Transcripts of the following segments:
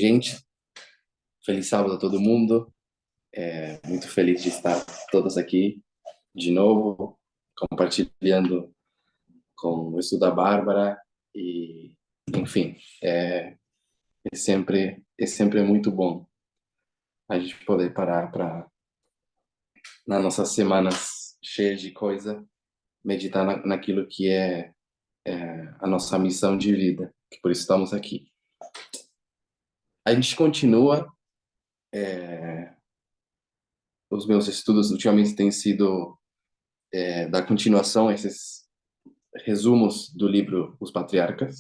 Gente, feliz sábado a todo mundo. Muito feliz de estar todos aqui de novo, compartilhando com o estudo da Bárbara e, enfim, é sempre muito bom a gente poder parar para, nas nossas semanas cheias de coisa, meditar naquilo que é a nossa missão de vida, que por isso estamos aqui. A gente continua, os meus estudos ultimamente têm sido da continuação, esses resumos do livro Os Patriarcas.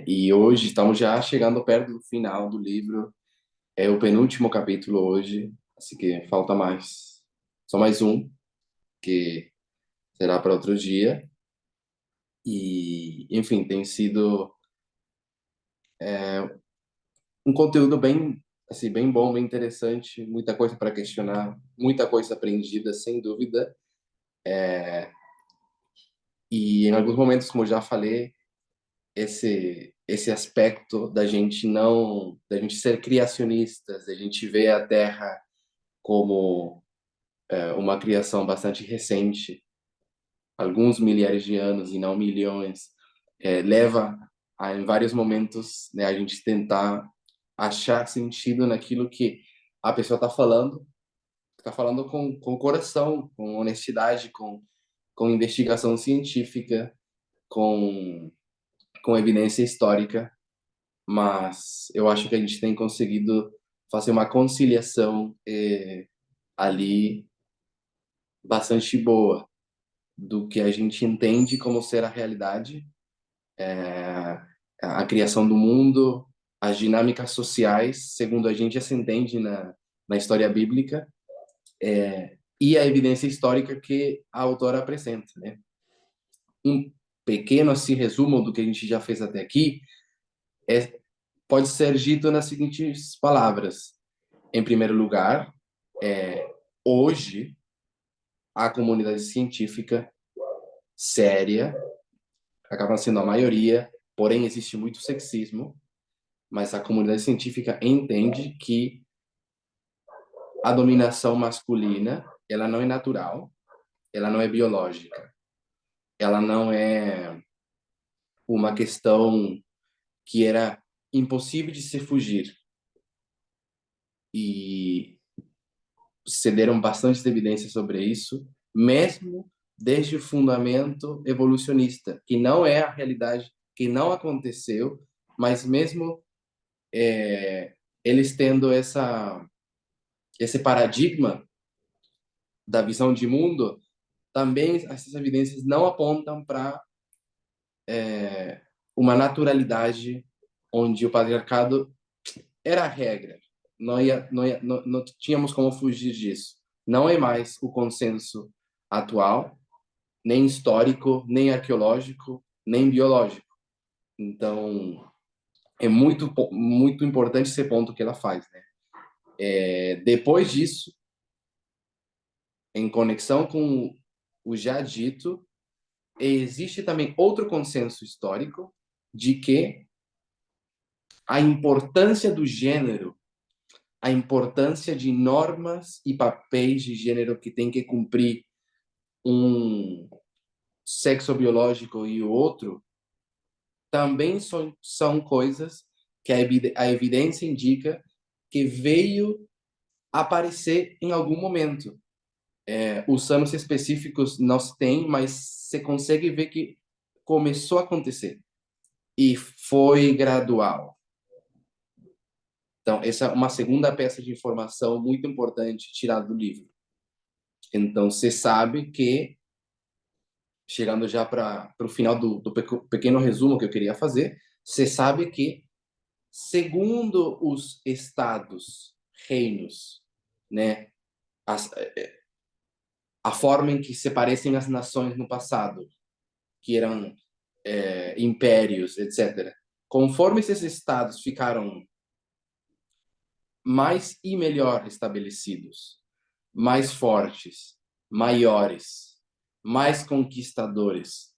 E hoje estamos já chegando perto do final do livro. É o penúltimo capítulo hoje, assim que falta mais, só mais um, que será para outro dia. E, enfim, tem sido um conteúdo bem, assim, bem bom, bem interessante, muita coisa para questionar, muita coisa aprendida, sem dúvida. E em alguns momentos, como eu já falei, esse aspecto da gente ser criacionistas, da gente ver a Terra como uma criação bastante recente, alguns milhares de anos e não milhões, leva a, em vários momentos, né, a gente tentar achar sentido naquilo que a pessoa está falando com o coração, com honestidade, com investigação científica, com, com evidência histórica, mas eu acho que a gente tem conseguido fazer uma conciliação ali bastante boa do que a gente entende como ser a realidade, a criação do mundo, as dinâmicas sociais, segundo a gente já se entende na história bíblica, e a evidência histórica que a autora apresenta, né? Um pequeno assim resumo do que a gente já fez até aqui é, pode ser dito nas seguintes palavras. Em primeiro lugar, hoje a comunidade científica séria acaba sendo a maioria, porém existe muito sexismo, mas a comunidade científica entende que a dominação masculina, ela não é natural, ela não é biológica, ela não é uma questão que era impossível de se fugir. E cederam bastante evidências sobre isso, mesmo desde o fundamento evolucionista, que não é a realidade, que não aconteceu, mas mesmo eles tendo esse paradigma da visão de mundo, também essas evidências não apontam para uma naturalidade onde o patriarcado era a regra. Não tínhamos como fugir disso. Não é mais o consenso atual, nem histórico, nem arqueológico, nem biológico. Então, é muito importante esse ponto que ela faz, né? Depois disso, em conexão com o já dito, existe também outro consenso histórico de que a importância do gênero, a importância de normas e papéis de gênero que tem que cumprir um sexo biológico e o outro, também são coisas que a evidência indica que veio aparecer em algum momento. Os anos específicos não se tem, mas você consegue ver que começou a acontecer e foi gradual. Então, essa é uma segunda peça de informação muito importante tirada do livro. Então, você sabe que, chegando já para o final do pequeno resumo que eu queria fazer, você sabe que, segundo os estados, reinos, né, as, a forma em que se parecem as nações no passado, que eram impérios, etc. Conforme esses estados ficaram mais e melhor estabelecidos, mais fortes, maiores, mais conquistadores,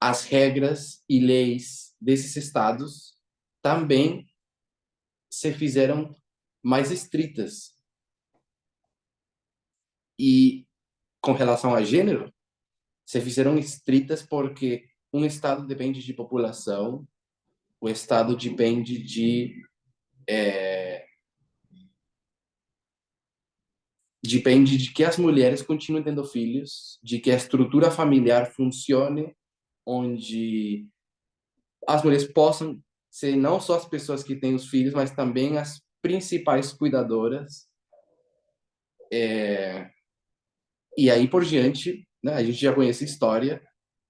as regras e leis desses estados também se fizeram mais estritas. E com relação a gênero, se fizeram estritas porque um estado depende de população, o estado depende de que as mulheres continuem tendo filhos, de que a estrutura familiar funcione, onde as mulheres possam ser não só as pessoas que têm os filhos, mas também as principais cuidadoras. E aí por diante, né, a gente já conhece a história,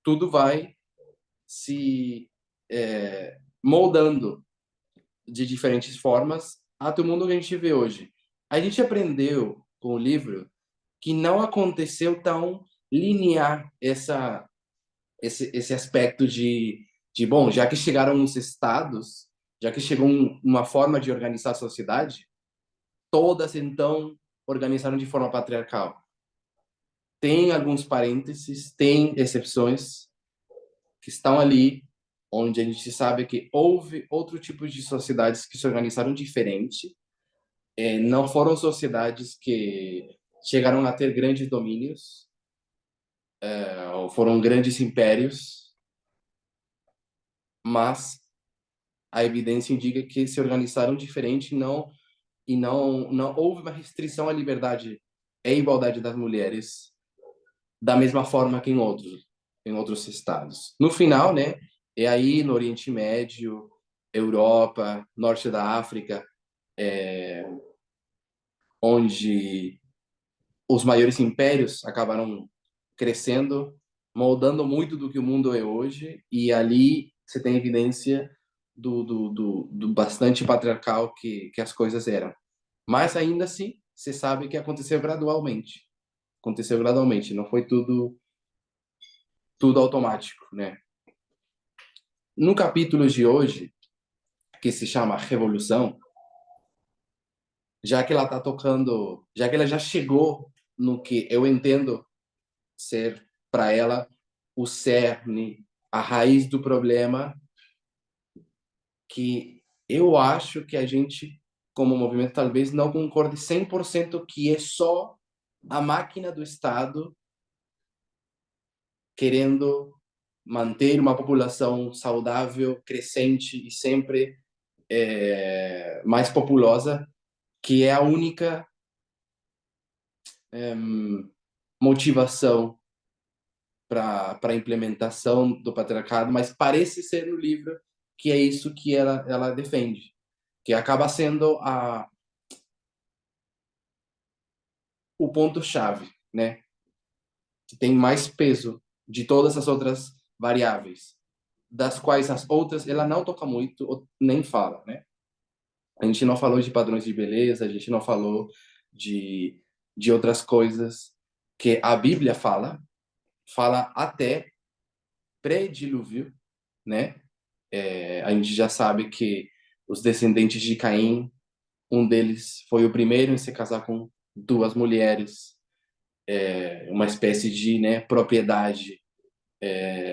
tudo vai se moldando de diferentes formas até o mundo que a gente vê hoje. A gente aprendeu com o livro que não aconteceu tão linear esse aspecto de, bom, já que chegaram os estados, já que chegou uma forma de organizar a sociedade, todas então organizaram de forma patriarcal. Tem alguns parênteses, tem exceções que estão ali, onde a gente sabe que houve outro tipo de sociedades que se organizaram diferente. Não foram sociedades que chegaram a ter grandes domínios, ou foram grandes impérios, mas a evidência indica que se organizaram diferente, não houve uma restrição à liberdade e à igualdade das mulheres da mesma forma que em outros estados. No final, né, é aí no Oriente Médio, Europa, Norte da África, onde os maiores impérios acabaram crescendo, moldando muito do que o mundo é hoje, e ali você tem evidência do bastante patriarcal que as coisas eram. Mas ainda assim, você sabe que aconteceu gradualmente. Aconteceu gradualmente, não foi tudo automático, né? No capítulo de hoje, que se chama Revolução, já que ela está tocando, já que ela já chegou no que eu entendo ser para ela o cerne, a raiz do problema, que eu acho que a gente, como movimento, talvez não concorde 100% que é só a máquina do Estado querendo manter uma população saudável, crescente e sempre mais populosa, que é a única é, motivação para a implementação do patriarcado, mas parece ser no livro que é isso que ela defende, que acaba sendo o ponto-chave, né? Que tem mais peso de todas as outras variáveis, das quais as outras ela não toca muito ou nem fala, né? A gente não falou de padrões de beleza, a gente não falou de, de outras coisas que a Bíblia fala até pré-dilúvio, né? A gente já sabe que os descendentes de Caim, um deles foi o primeiro em se casar com duas mulheres, uma espécie de, né, propriedade.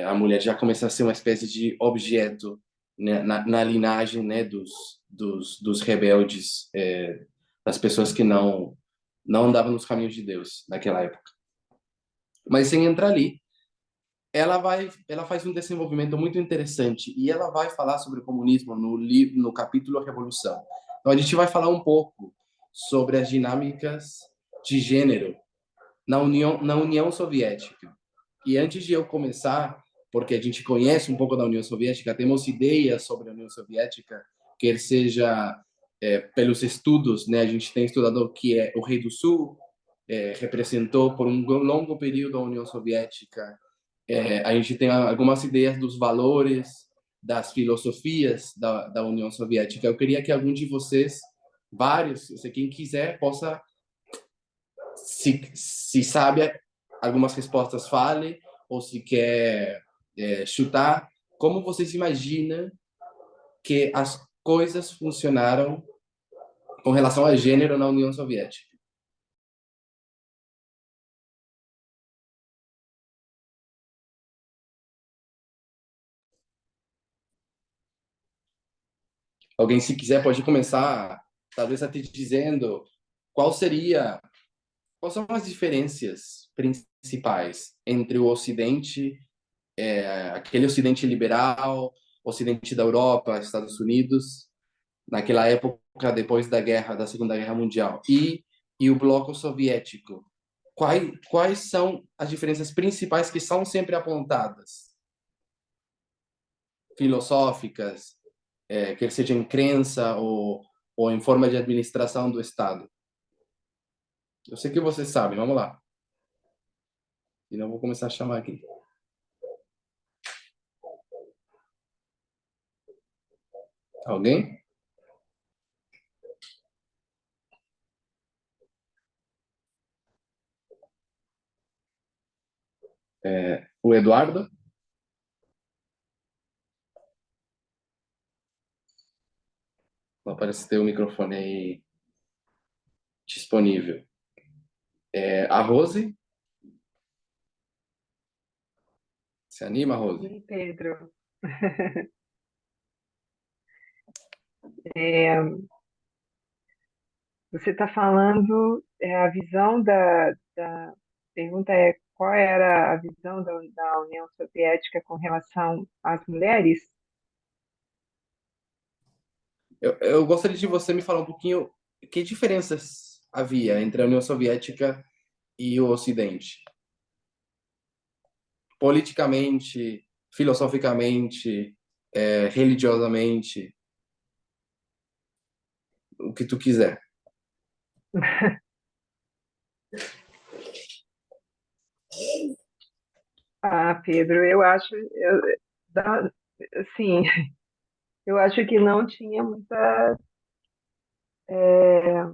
A mulher já começa a ser uma espécie de objeto, né, na linhagem, né, dos rebeldes, das pessoas que não andavam nos caminhos de Deus naquela época. Mas sem entrar ali, ela faz um desenvolvimento muito interessante e ela vai falar sobre o comunismo no livro, no capítulo Revolução. Então a gente vai falar um pouco sobre as dinâmicas de gênero na União Soviética. E antes de eu começar, porque a gente conhece um pouco da União Soviética, temos ideias sobre a União Soviética, quer seja pelos estudos, né? A gente tem estudado o que é o Rei do Sul, representou por um longo período a União Soviética. A gente tem algumas ideias dos valores, das filosofias da União Soviética. Eu queria que algum de vocês, vários, se quem quiser, possa, se sabe algumas respostas, fale, ou se quer chutar, como vocês imaginam que as coisas funcionaram com relação a gênero na União Soviética? Alguém, se quiser, pode começar, talvez até dizendo qual seria, quais são as diferenças principais entre o Ocidente, aquele Ocidente liberal, Ocidente da Europa, Estados Unidos, naquela época depois da guerra, da Segunda Guerra Mundial, e o bloco soviético. Quais são as diferenças principais que são sempre apontadas? Filosóficas, quer seja em crença ou em forma de administração do Estado. Eu sei que vocês sabem, vamos lá. E não vou começar a chamar aqui. Alguém? O Eduardo? Não parece ter o microfone aí disponível. A Rose? Se anima, Rose? E Pedro, é, você está falando, a visão da pergunta é qual era a visão da União Soviética com relação às mulheres? Eu gostaria de você me falar um pouquinho que diferenças havia entre a União Soviética e o Ocidente. Politicamente, filosoficamente, religiosamente, o que tu quiser. Ah, Pedro, assim, eu acho que não tinha muita, é,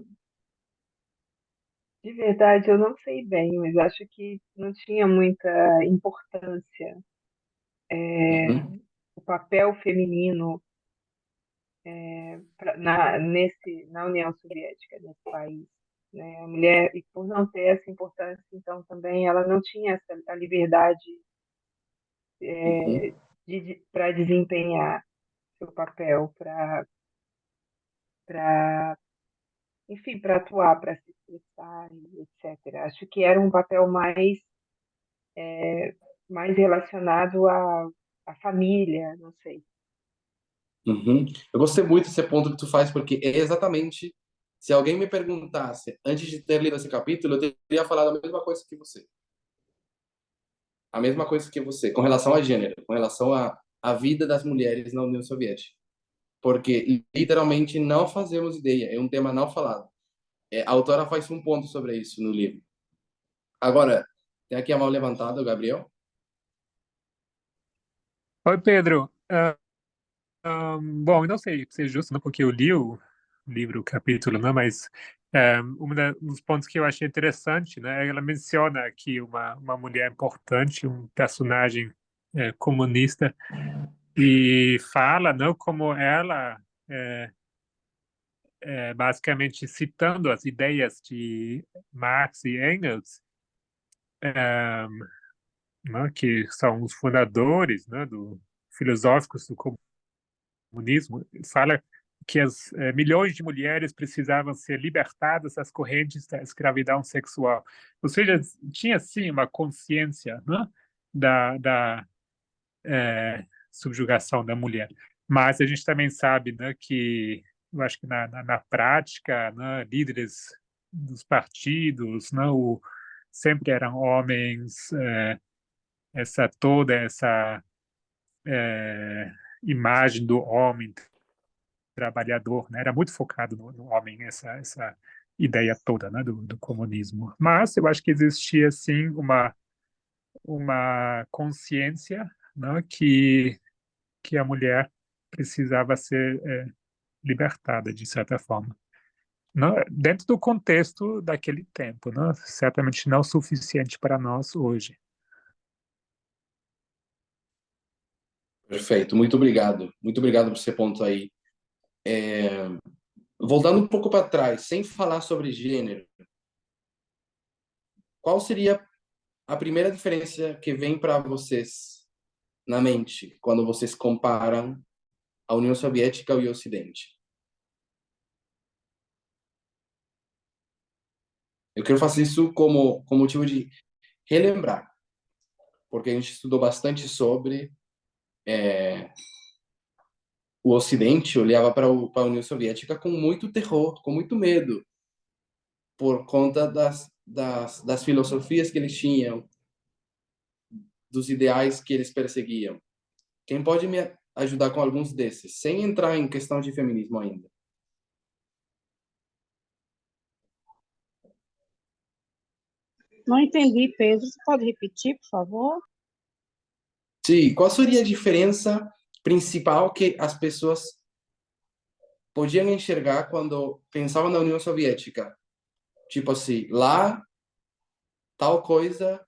de verdade, eu não sei bem, mas acho que não tinha muita importância, Uhum, o papel feminino na União Soviética, nesse país, né? A mulher, e por não ter essa importância, então também ela não tinha a liberdade uhum, para desempenhar seu papel, para, enfim, para atuar, para se expressar, e etc. Acho que era um papel mais relacionado à família, não sei. uhum. Eu gostei muito desse ponto que tu faz, porque é exatamente, se alguém me perguntasse antes de ter lido esse capítulo, eu teria falado a mesma coisa que você. A mesma coisa que você, com relação a gênero, com relação à vida das mulheres na União Soviética. Porque literalmente não fazemos ideia, é um tema não falado. A autora faz um ponto sobre isso no livro. Agora, tem aqui a mão levantada, o Gabriel. Oi, Pedro. Bom, eu não sei se é justo, não, porque eu li o livro, o capítulo, né, mas um dos pontos que eu achei interessante, né, ela menciona aqui uma mulher importante, um personagem comunista, e fala, não, como ela, basicamente citando as ideias de Marx e Engels, né, que são os fundadores, né, filosóficos do comunismo, fala que as milhões de mulheres precisavam ser libertadas das correntes da escravidão sexual. Ou seja, tinha sim uma consciência, né, da subjugação da mulher. Mas a gente também sabe, né, que eu acho que na prática, né, líderes dos partidos, né, sempre eram homens, toda essa imagem do homem trabalhador, né? Era muito focado no homem, essa ideia toda, né, do comunismo. Mas eu acho que existia, sim, uma consciência, né, que a mulher precisava ser libertada, de certa forma. Não, dentro do contexto daquele tempo, né? Certamente não o suficiente para nós hoje. Perfeito, muito obrigado. Muito obrigado por esse ponto aí. Voltando um pouco para trás, sem falar sobre gênero, qual seria a primeira diferença que vem para vocês na mente quando vocês comparam a União Soviética e o Ocidente? Eu quero fazer isso como motivo de relembrar, porque a gente estudou bastante sobre o Ocidente, olhava para a União Soviética com muito terror, com muito medo, por conta das filosofias que eles tinham, dos ideais que eles perseguiam. Quem pode me ajudar com alguns desses, sem entrar em questão de feminismo ainda? Não entendi, Pedro. Você pode repetir, por favor? Sim, qual seria a diferença principal que as pessoas podiam enxergar quando pensavam na União Soviética? Tipo assim, lá tal coisa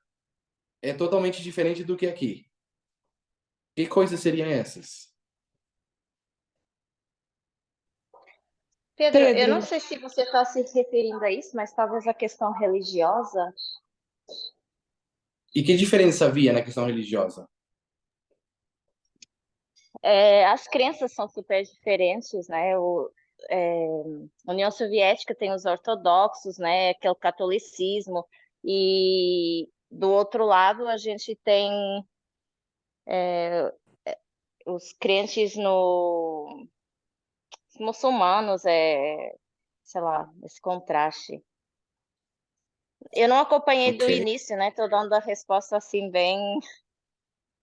é totalmente diferente do que aqui. Que coisas seriam essas? Pedro, eu não Pedro, sei se você está se referindo a isso, mas talvez a questão religiosa. E que diferença havia na questão religiosa? As crenças são super diferentes, né? A União Soviética tem os ortodoxos, né? Que é o catolicismo, e do outro lado a gente tem os crentes no os muçulmanos, sei lá, esse contraste. Eu não acompanhei do Ok, início, né? Tô dando a resposta assim bem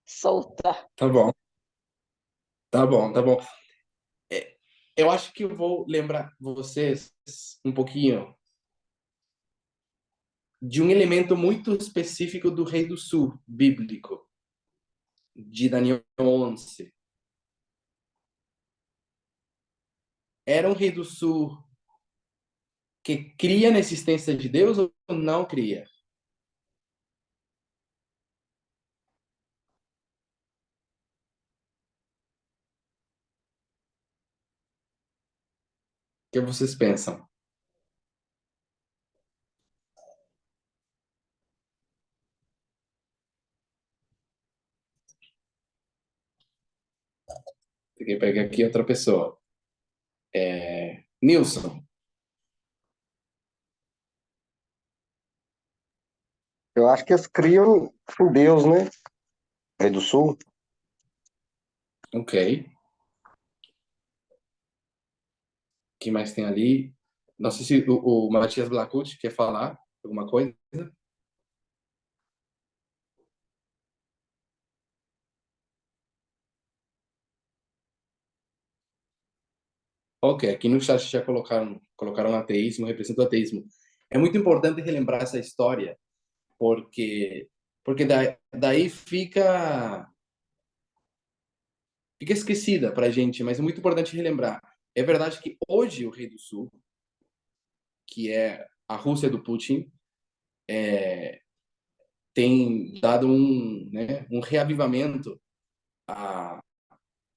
solta. tá bom, tá bom, tá bom. É, eu acho que eu vou lembrar vocês um pouquinho de um elemento muito específico do Rei do Sul, bíblico, de Daniel 11. Era um Rei do Sul que cria na existência de Deus ou não cria? O que vocês pensam? Tem que pegar aqui outra pessoa. Nilson. Eu acho que eles criam em Deus, né? Rei do Sul. Ok. Quem mais tem ali? Não sei se o Matias Blacucci quer falar alguma coisa. Ok, aqui no chat já colocaram ateísmo, representa o ateísmo. É muito importante relembrar essa história, porque daí fica esquecida para a gente, mas é muito importante relembrar. É verdade que hoje o Rei do Sul, que é a Rússia do Putin, tem dado um reavivamento a,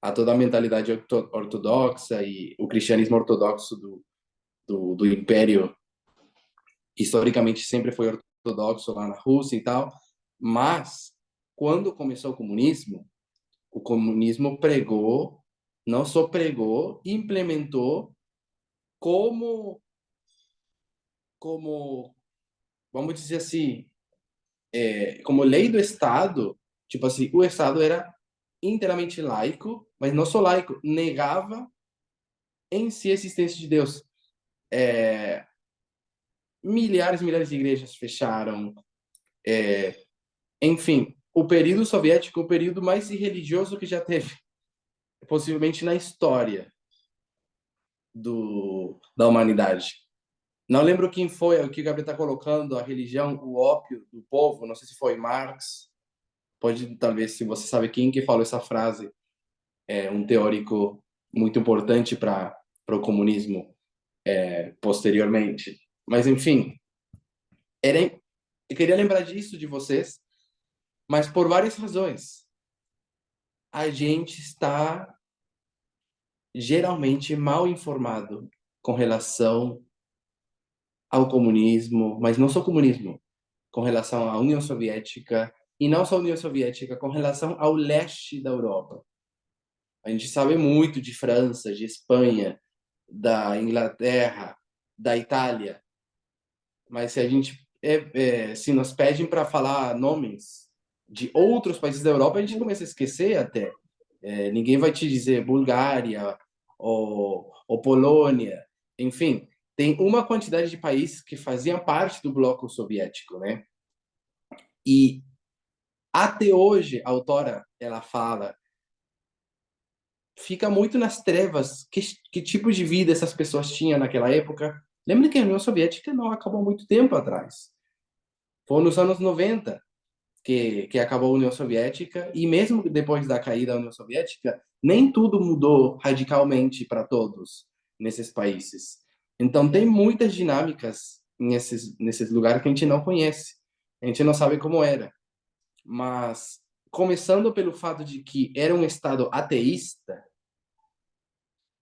a toda a mentalidade ortodoxa e o cristianismo ortodoxo do Império, historicamente sempre foi ortodoxo lá na Rússia e tal, mas quando começou o comunismo pregou, não só pregou, implementou como, como vamos dizer assim, como lei do Estado, tipo assim, o Estado era inteiramente laico, mas não só laico, negava em si a existência de Deus. Milhares e milhares de igrejas fecharam. Enfim, o período soviético é o período mais irreligioso que já teve, possivelmente na história da humanidade. Não lembro quem foi, o que o Gabriel está colocando, a religião, o ópio do povo, não sei se foi Marx, pode, talvez, se você sabe quem que falou essa frase, é um teórico muito importante para o comunismo posteriormente. Mas, enfim, eu queria lembrar disso de vocês, mas por várias razões. A gente está geralmente mal informado com relação ao comunismo, mas não só comunismo, com relação à União Soviética, e não só a União Soviética, com relação ao leste da Europa. A gente sabe muito de França, de Espanha, da Inglaterra, da Itália, mas se a gente se nos pedem para falar nomes de outros países da Europa, a gente começa a esquecer até. Ninguém vai te dizer Bulgária ou Polônia, enfim, tem uma quantidade de países que faziam parte do bloco soviético, né? E até hoje a autora ela fala, fica muito nas trevas que tipo de vida essas pessoas tinham naquela época. Lembra que a União Soviética não acabou muito tempo atrás. Foi nos anos 90 que acabou a União Soviética, e mesmo depois da caída da União Soviética, nem tudo mudou radicalmente para todos nesses países. Então, tem muitas dinâmicas nesses lugares que a gente não conhece, a gente não sabe como era. Mas, começando pelo fato de que era um Estado ateísta,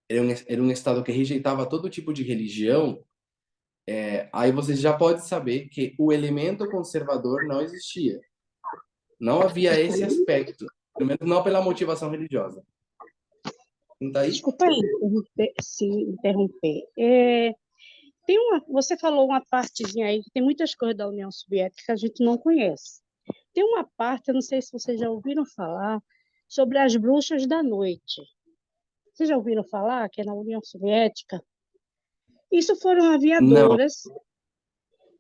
era um Estado que rejeitava todo tipo de religião, aí você já pode saber que o elemento conservador não existia. Não havia esse aspecto, pelo menos não pela motivação religiosa. Não tá aí? Desculpa aí se interromper. Você falou uma partezinha aí que tem muitas coisas da União Soviética que a gente não conhece. Tem uma parte, eu não sei se vocês já ouviram falar, sobre as bruxas da noite. Vocês já ouviram falar que é na União Soviética? Isso foram Não. aviadoras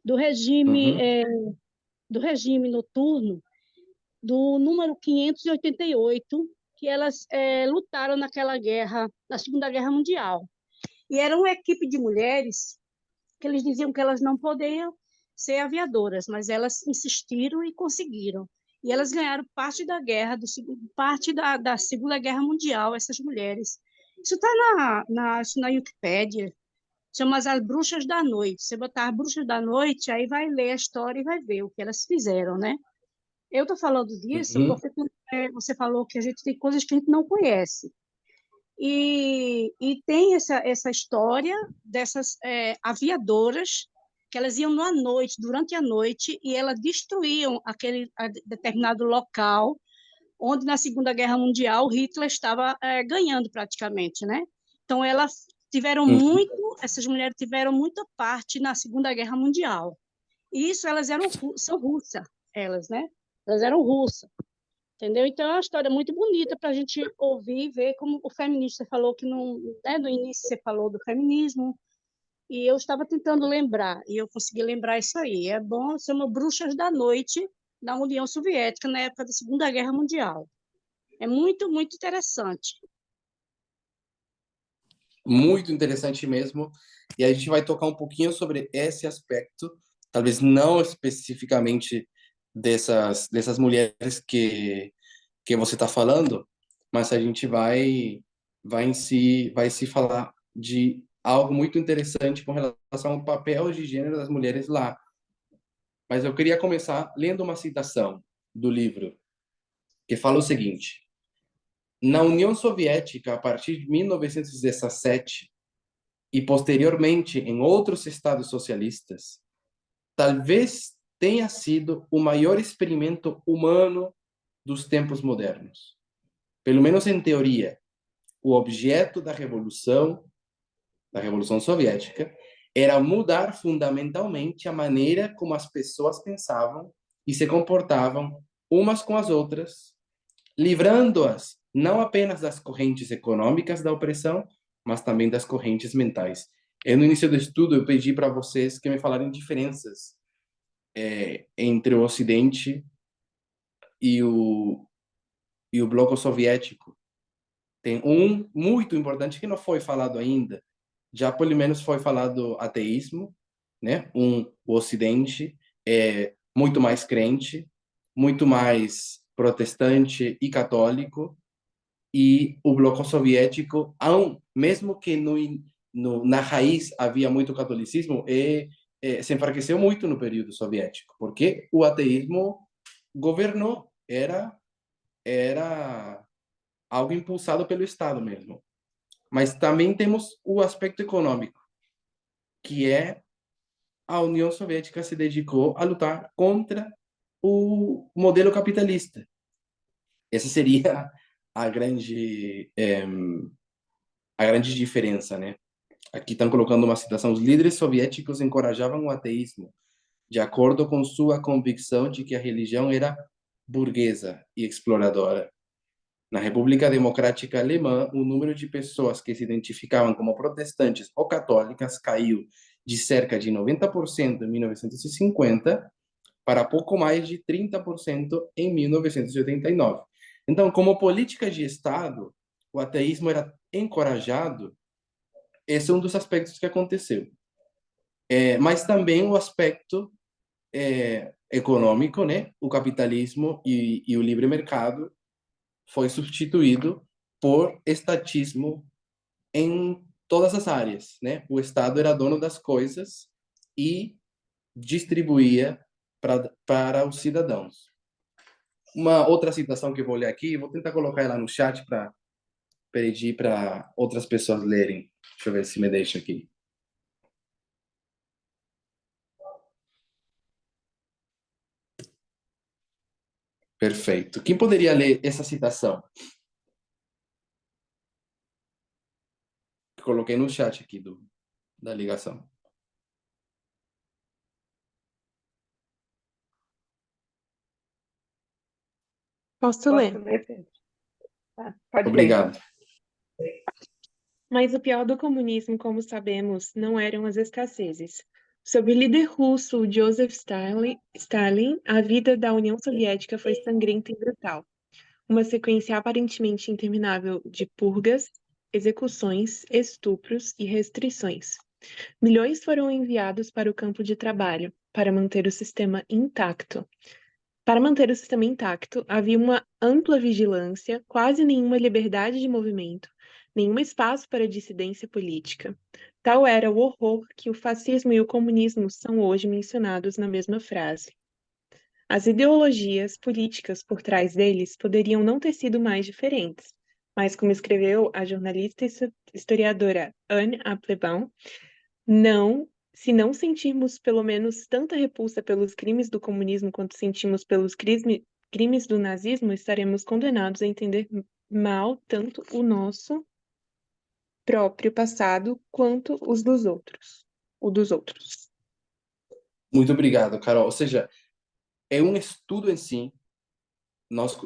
do regime, Uhum. do regime noturno do número 588, que elas lutaram naquela guerra, na Segunda Guerra Mundial. E era uma equipe de mulheres que eles diziam que elas não podiam ser aviadoras, mas elas insistiram e conseguiram. E elas ganharam parte da guerra, parte da Segunda Guerra Mundial, essas mulheres. Isso está na Wikipédia, chama As Bruxas da Noite. Você botar As Bruxas da Noite, aí vai ler a história e vai ver o que elas fizeram, né? Eu estou falando disso Uhum. porque você falou que a gente tem coisas que a gente não conhece. E tem essa história dessas aviadoras que elas iam à noite, durante a noite, e elas destruíam aquele determinado local onde, na Segunda Guerra Mundial, Hitler estava ganhando praticamente, né? Então, Uhum. essas mulheres tiveram muita parte na Segunda Guerra Mundial. E isso, são russas, elas, né? Elas eram russas. Entendeu? Então, é uma história muito bonita para a gente ouvir e ver como o feminista falou que não, né, no início você falou do feminismo, e eu estava tentando lembrar, e eu consegui lembrar isso aí. É bom, chama Bruxas da Noite da União Soviética na época da Segunda Guerra Mundial. É muito, muito interessante. Muito interessante mesmo. E a gente vai tocar um pouquinho sobre esse aspecto, talvez não especificamente dessas mulheres que você está falando, mas a gente vai se falar de algo muito interessante com relação ao papel de gênero das mulheres lá. Mas eu queria começar lendo uma citação do livro, que fala o seguinte: na União Soviética, a partir de 1917, e posteriormente em outros estados socialistas, talvez tenha sido o maior experimento humano dos tempos modernos. Pelo menos em teoria, o objeto da Revolução Soviética, era mudar fundamentalmente a maneira como as pessoas pensavam e se comportavam umas com as outras, livrando-as não apenas das correntes econômicas da opressão, mas também das correntes mentais. No início do estudo, eu pedi para vocês que me falarem diferenças entre o Ocidente e o bloco soviético. Tem um muito importante que não foi falado ainda, já pelo menos foi falado ateísmo, né? O Ocidente é muito mais crente, muito mais protestante e católico, e o bloco soviético, mesmo que na raiz havia muito catolicismo, se enfraqueceu muito no período soviético, porque o ateísmo governou, era algo impulsado pelo Estado mesmo. Mas também temos o aspecto econômico, que é a União Soviética se dedicou a lutar contra o modelo capitalista. Essa seria a grande, a grande diferença, né? Aqui estão colocando uma citação: os líderes soviéticos encorajavam o ateísmo, de acordo com sua convicção de que a religião era burguesa e exploradora. Na República Democrática Alemã, o número de pessoas que se identificavam como protestantes ou católicas caiu de cerca de 90% em 1950 para pouco mais de 30% em 1989. Então, como política de Estado, o ateísmo era encorajado. Esse é um dos aspectos que aconteceu. Mas também o aspecto econômico, né? O capitalismo e o livre mercado foi substituído por estatismo em todas as áreas, né? O Estado era dono das coisas e distribuía para os cidadãos. Uma outra citação que eu vou ler aqui, vou tentar colocar ela no chat para pedir para outras pessoas lerem. Deixa eu ver se me deixa aqui. Perfeito. Quem poderia ler essa citação? Coloquei no chat aqui da ligação. Posso ler? Posso ler, Pedro? Tá, pode ler. Obrigado. Mas o pior do comunismo, como sabemos, não eram as escassezes. Sob o líder russo Joseph Stalin, a vida da União Soviética foi sangrenta e brutal. Uma sequência aparentemente interminável de purgas, execuções, estupros e restrições. Milhões foram enviados para o campo de trabalho, para manter o sistema intacto. Para manter o sistema intacto, havia uma ampla vigilância, quase nenhuma liberdade de movimento, nenhum espaço para dissidência política. Tal era o horror que o fascismo e o comunismo são hoje mencionados na mesma frase. As ideologias políticas por trás deles poderiam não ter sido mais diferentes, mas, como escreveu a jornalista e historiadora Anne Applebaum, se não sentirmos pelo menos tanta repulsa pelos crimes do comunismo quanto sentimos pelos crimes do nazismo, estaremos condenados a entender mal tanto o nosso próprio passado quanto os dos outros. O dos outros. Muito obrigado, Carol. Ou seja, é um estudo em si, nós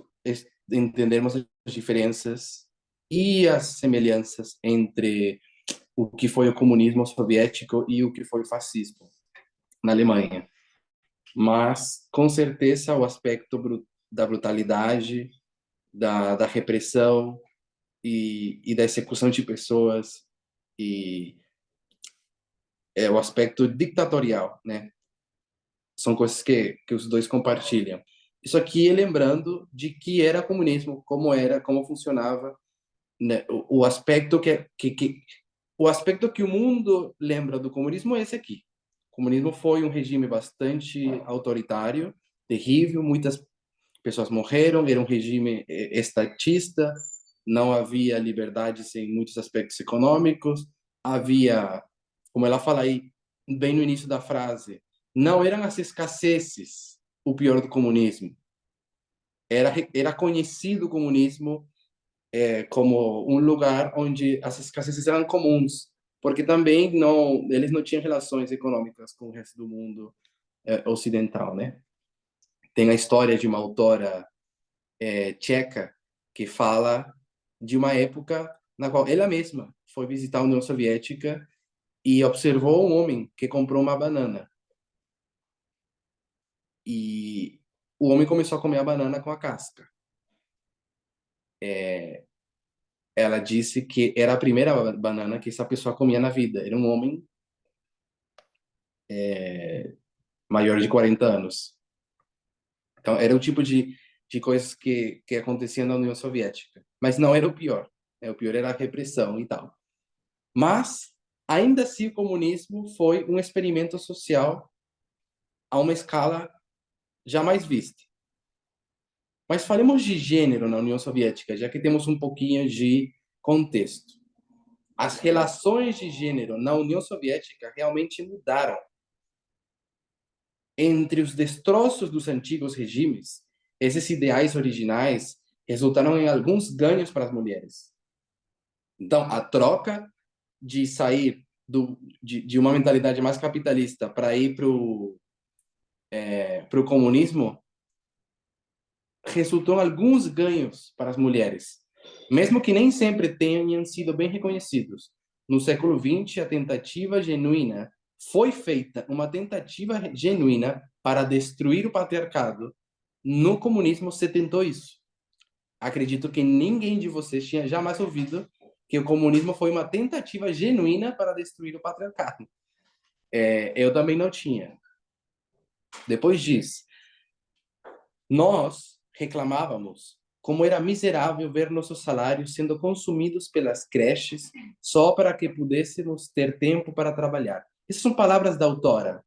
entendermos as diferenças e as semelhanças entre o que foi o comunismo soviético e o que foi o fascismo na Alemanha. Mas, com certeza, o aspecto da brutalidade, da repressão e da execução de pessoas e o aspecto ditatorial, né? São coisas que os dois compartilham. Isso aqui é lembrando de que era comunismo, como funcionava, né? O aspecto o aspecto que o mundo lembra do comunismo é esse aqui. O comunismo foi um regime bastante autoritário, terrível, muitas pessoas morreram, era um regime estatista, não havia liberdades em muitos aspectos econômicos, havia, como ela fala aí, bem no início da frase, não eram as escassezes o pior do comunismo. Era conhecido o comunismo como um lugar onde as escassezes eram comuns, porque também eles não tinham relações econômicas com o resto do mundo ocidental, né? Tem a história de uma autora tcheca que fala de uma época na qual ela mesma foi visitar a União Soviética e observou um homem que comprou uma banana. E o homem começou a comer a banana com a casca. Ela disse que era a primeira banana que essa pessoa comia na vida. Era um homem maior de 40 anos. Então, era o tipo de coisas que acontecia na União Soviética. Mas não era o pior. O pior era a repressão e tal. Mas, ainda assim, o comunismo foi um experimento social a uma escala jamais vista. Mas falemos de gênero na União Soviética, já que temos um pouquinho de contexto. As relações de gênero na União Soviética realmente mudaram. Entre os destroços dos antigos regimes, esses ideais originais resultaram em alguns ganhos para as mulheres. Então, a troca de sair de uma mentalidade mais capitalista para ir para o comunismo, resultou em alguns ganhos para as mulheres, mesmo que nem sempre tenham sido bem reconhecidos. No século XX, a tentativa genuína foi feita, uma tentativa genuína para destruir o patriarcado. No comunismo se tentou isso. Acredito que ninguém de vocês tinha jamais ouvido que o comunismo foi uma tentativa genuína para destruir o patriarcado. Eu também não tinha. Depois disso, nós reclamávamos como era miserável ver nossos salários sendo consumidos pelas creches só para que pudéssemos ter tempo para trabalhar. Essas são palavras da autora,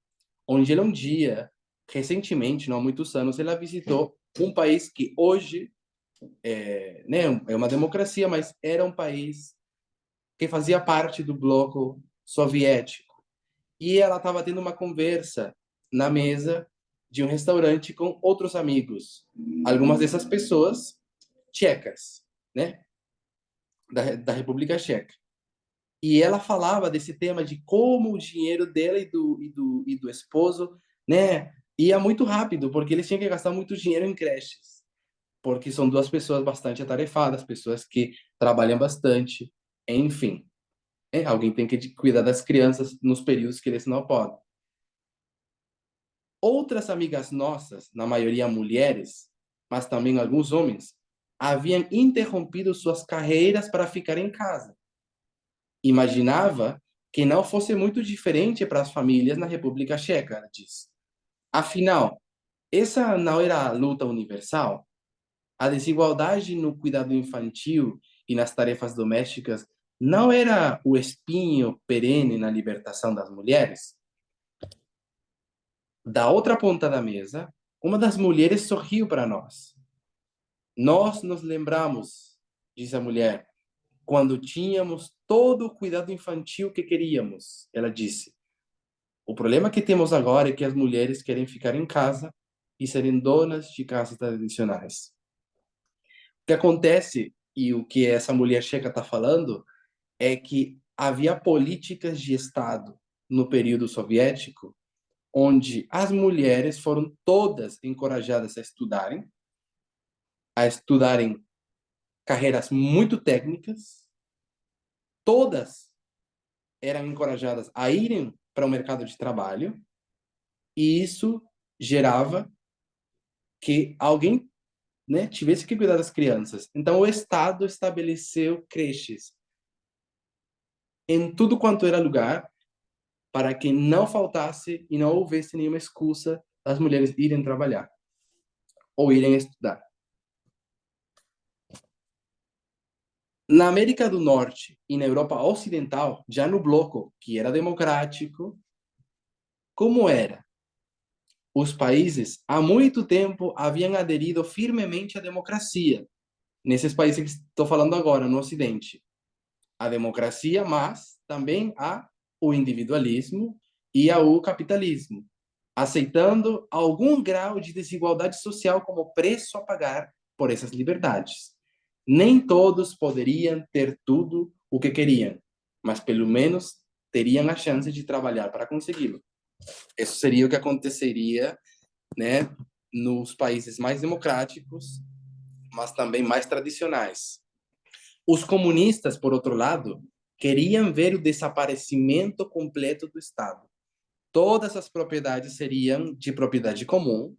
onde ela um dia, recentemente, não há muitos anos, ela visitou um país que hoje é uma democracia, mas era um país que fazia parte do bloco soviético. E ela estava tendo uma conversa na mesa de um restaurante com outros amigos. Algumas dessas pessoas tchecas, né? Da República Tcheca. E ela falava desse tema de como o dinheiro dela e do esposo, né, ia muito rápido, porque eles tinham que gastar muito dinheiro em creches. Porque são duas pessoas bastante atarefadas, pessoas que trabalham bastante, enfim. Alguém tem que cuidar das crianças nos períodos que eles não podem. Outras amigas nossas, na maioria mulheres, mas também alguns homens, haviam interrompido suas carreiras para ficar em casa. Imaginava que não fosse muito diferente para as famílias na República Tcheca, ela diz. Afinal, essa não era a luta universal? A desigualdade no cuidado infantil e nas tarefas domésticas não era o espinho perene na libertação das mulheres? Da outra ponta da mesa, uma das mulheres sorriu para nós. Nós nos lembramos, diz a mulher, quando tínhamos todo o cuidado infantil que queríamos, ela disse. O problema que temos agora é que as mulheres querem ficar em casa e serem donas de casas tradicionais. O que acontece, e o que essa mulher checa está falando, é que havia políticas de Estado no período soviético onde as mulheres foram todas encorajadas a estudarem carreiras muito técnicas, todas eram encorajadas a irem para o mercado de trabalho, e isso gerava que alguém, né, tivesse que cuidar das crianças. Então, o Estado estabeleceu creches em tudo quanto era lugar para que não faltasse e não houvesse nenhuma excusa das mulheres irem trabalhar ou irem estudar. Na América do Norte e na Europa Ocidental, já no bloco que era democrático, como era? Os países, há muito tempo, haviam aderido firmemente à democracia. Nesses países que estou falando agora, no Ocidente. A democracia, mas também o individualismo e ao capitalismo, aceitando algum grau de desigualdade social como preço a pagar por essas liberdades. Nem todos poderiam ter tudo o que queriam, mas pelo menos teriam a chance de trabalhar para consegui-lo. Isso seria o que aconteceria, né, nos países mais democráticos, mas também mais tradicionais. Os comunistas, por outro lado, queriam ver o desaparecimento completo do Estado. Todas as propriedades seriam de propriedade comum,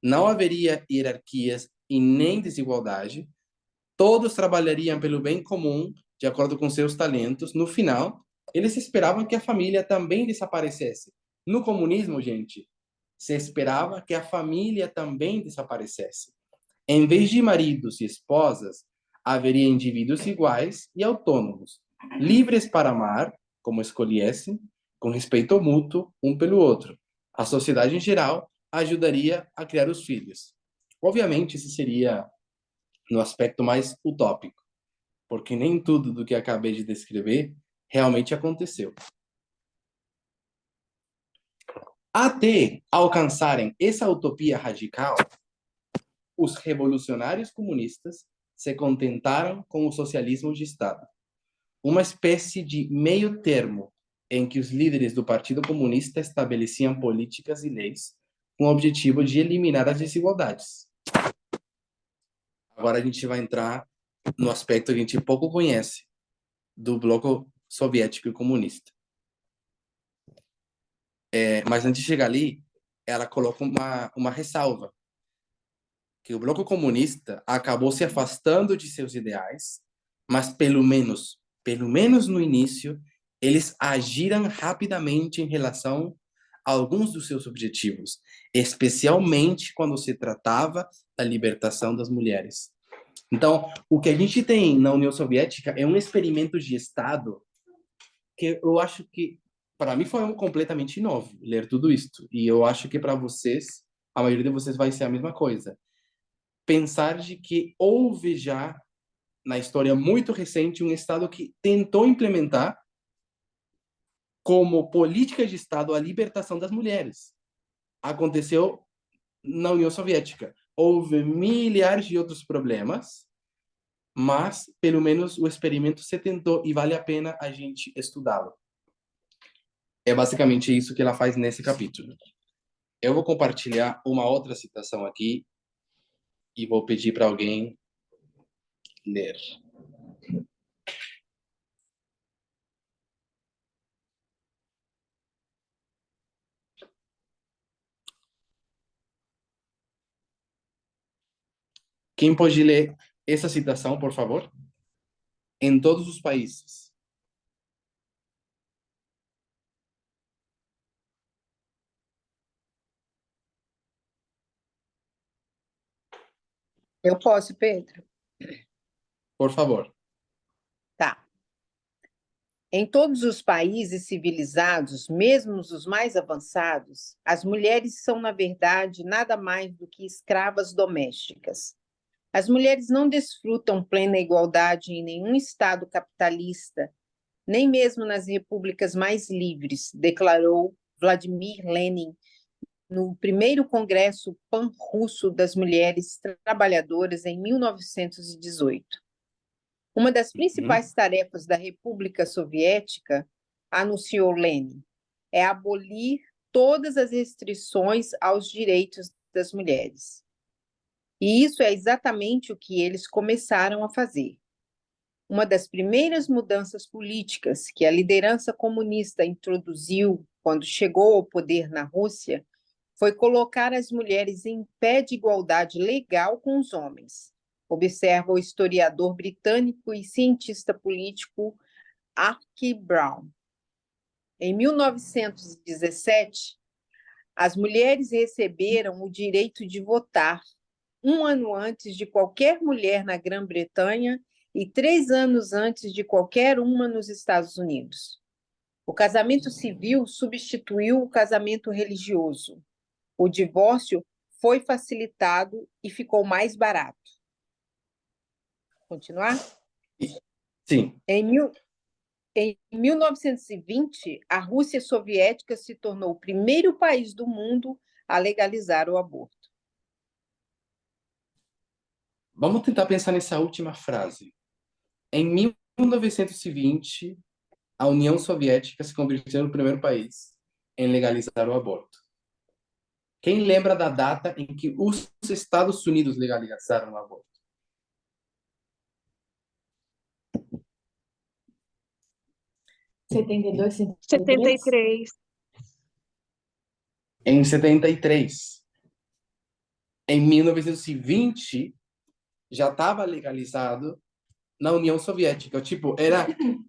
não haveria hierarquias e nem desigualdade, todos trabalhariam pelo bem comum, de acordo com seus talentos. No final, eles esperavam que a família também desaparecesse. No comunismo, gente, se esperava que a família também desaparecesse. Em vez de maridos e esposas, haveria indivíduos iguais e autônomos, livres para amar, como escolhessem, com respeito mútuo um pelo outro. A sociedade em geral ajudaria a criar os filhos. Obviamente, isso seria no aspecto mais utópico, porque nem tudo do que acabei de descrever realmente aconteceu. Até alcançarem essa utopia radical, os revolucionários comunistas se contentaram com o socialismo de Estado, uma espécie de meio termo em que os líderes do Partido Comunista estabeleciam políticas e leis com o objetivo de eliminar as desigualdades. Agora a gente vai entrar no aspecto que a gente pouco conhece do bloco soviético e comunista. Mas antes de chegar ali, ela coloca uma ressalva, que o bloco comunista acabou se afastando de seus ideais, mas pelo menos no início, eles agiram rapidamente em relação a alguns dos seus objetivos, especialmente quando se tratava da libertação das mulheres. Então, o que a gente tem na União Soviética é um experimento de Estado que eu acho que, para mim, foi completamente novo ler tudo isto. E eu acho que para vocês, a maioria de vocês vai ser a mesma coisa. Pensar de que houve já, na história muito recente, um Estado que tentou implementar como política de Estado a libertação das mulheres. Aconteceu na União Soviética. Houve milhares de outros problemas, mas pelo menos o experimento se tentou e vale a pena a gente estudá-lo. É basicamente isso que ela faz nesse capítulo. Eu vou compartilhar uma outra citação aqui e vou pedir para alguém ler. Quem pode ler essa citação, por favor? Em todos os países. Eu posso, Pedro? Por favor. Tá. Em todos os países civilizados, mesmo os mais avançados, as mulheres são, na verdade, nada mais do que escravas domésticas. As mulheres não desfrutam plena igualdade em nenhum Estado capitalista, nem mesmo nas repúblicas mais livres, declarou Vladimir Lenin no primeiro Congresso Pan-Russo das Mulheres Trabalhadoras em 1918. Uma das principais tarefas da República Soviética, anunciou Lenin, é abolir todas as restrições aos direitos das mulheres. E isso é exatamente o que eles começaram a fazer. Uma das primeiras mudanças políticas que a liderança comunista introduziu quando chegou ao poder na Rússia foi colocar as mulheres em pé de igualdade legal com os homens, observa o historiador britânico e cientista político Archie Brown. Em 1917, as mulheres receberam o direito de votar 1 ano antes de qualquer mulher na Grã-Bretanha e 3 anos antes de qualquer uma nos Estados Unidos. O casamento civil substituiu o casamento religioso. O divórcio foi facilitado e ficou mais barato. Continuar? Sim. Em 1920, a Rússia soviética se tornou o primeiro país do mundo a legalizar o aborto. Vamos tentar pensar nessa última frase. Em 1920, a União Soviética se convirteu no primeiro país em legalizar o aborto. Quem lembra da data em que os Estados Unidos legalizaram o aborto? (72, 73. Em 73. Em 1920, já estava legalizado na União Soviética. Tipo, era